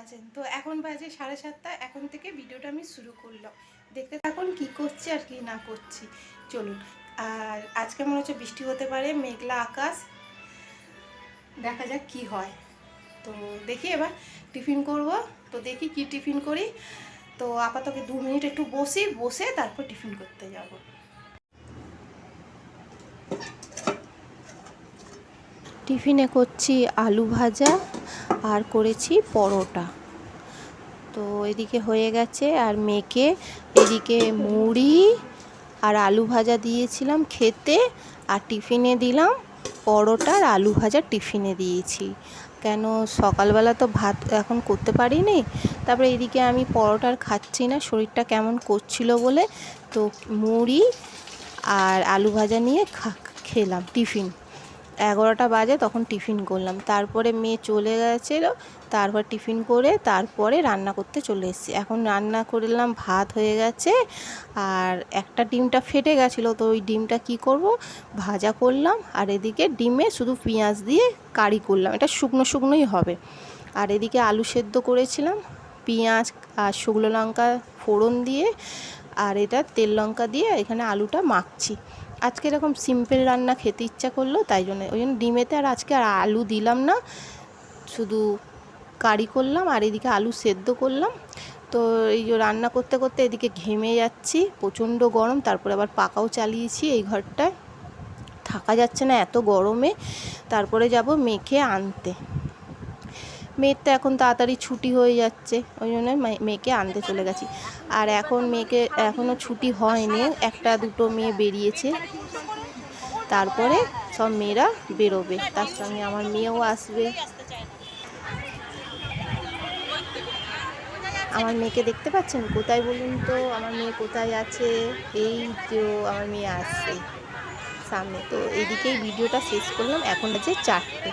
আছেন? তো এখন বাজে 7:30, এখন থেকে ভিডিওটা আমি শুরু করলাম। দেখতে থাকুন কি করছি আর কি না করছি। চলুন। আর আজকে মনে হচ্ছে বৃষ্টি হতে পারে, মেঘলা আকাশ, দেখা যাক কি হয়। তো দেখি এবার টিফিন করব। তো দেখি কি টিফিন করি। তো আপাতত 2 মিনিট একটু বসে তারপর টিফিন করতে যাব। টিফিনে করছি আলু ভাজা আর করেছি পরোটা। তো এদিকে হয়ে গেছে, আর মেয়েকে এদিকে মুড়ি আর আলু ভাজা দিয়েছিলাম খেতে, আর টিফিনে দিলাম পরোটা আর আলু ভাজা টিফিনে দিয়েছি। কেন সকালবেলা তো ভাত এখন করতে পারিনি, তারপরে এদিকে আমি পরোটা আর খাচ্ছি না, শরীরটা কেমন করছিল বলে। তো মুড়ি আর আলু ভাজা নিয়ে খেলাম টিফিন। 11টা বাজে তখন টিফিন করলাম, তারপরে মেয়ে চলে গেছিলো, তারপর টিফিন করে তারপরে রান্না করতে চলে এসেছি। এখন রান্না করলাম, ভাত হয়ে গেছে, আর একটা ডিমটা ফেটে গেছিলো, তো ওই ডিমটা কি করব, ভাজা করলাম। আর এদিকে ডিমে শুধু পেঁয়াজ দিয়ে কারি করলাম, এটা শুকনো শুকনোই হবে। আর এদিকে আলু সেদ্ধ করেছিলাম, পেঁয়াজ আর শুকনো লঙ্কা ফোড়ন দিয়ে, আর এটা তেল লঙ্কা দিয়ে এখানে আলুটা মাখছি। আজকে এরকম সিম্পল রান্না খেতে ইচ্ছা করলো, তাই জন্য ওই জন্য ডিমেতে আর আজকে আর আলু দিলাম না, শুধু কারি করলাম। আর এদিকে আলু সেদ্ধ করলাম। তো এই যে রান্না করতে করতে এদিকে ঘেমে যাচ্ছি, প্রচণ্ড গরম, তারপরে আবার পাখাও চালিয়েছি, এই ঘরটায় থাকা যাচ্ছে না এত গরমে। তারপরে যাব মেয়েকে আনতে। মেয়ের তো এখন তাড়াতাড়ি ছুটি হয়ে যাচ্ছে, ওই জন্য মেয়েকে আনতে চলে গেছি। আর এখন মেয়েকে এখনও ছুটি হয়নি, 1-2 মেয়ে বেরিয়েছে, তারপরে সব মেয়েরা বেরোবে, তার সঙ্গে আমার মেয়েও আসবে। আমার মেয়েকে দেখতে পাচ্ছেন কোথায় বলুন তো, আমার মেয়ে কোথায় আছে? এই যে আমার মেয়ে আসছে সামনে। তো এইদিকেই ভিডিওটা শেষ করলাম, এখন আছে 4টে।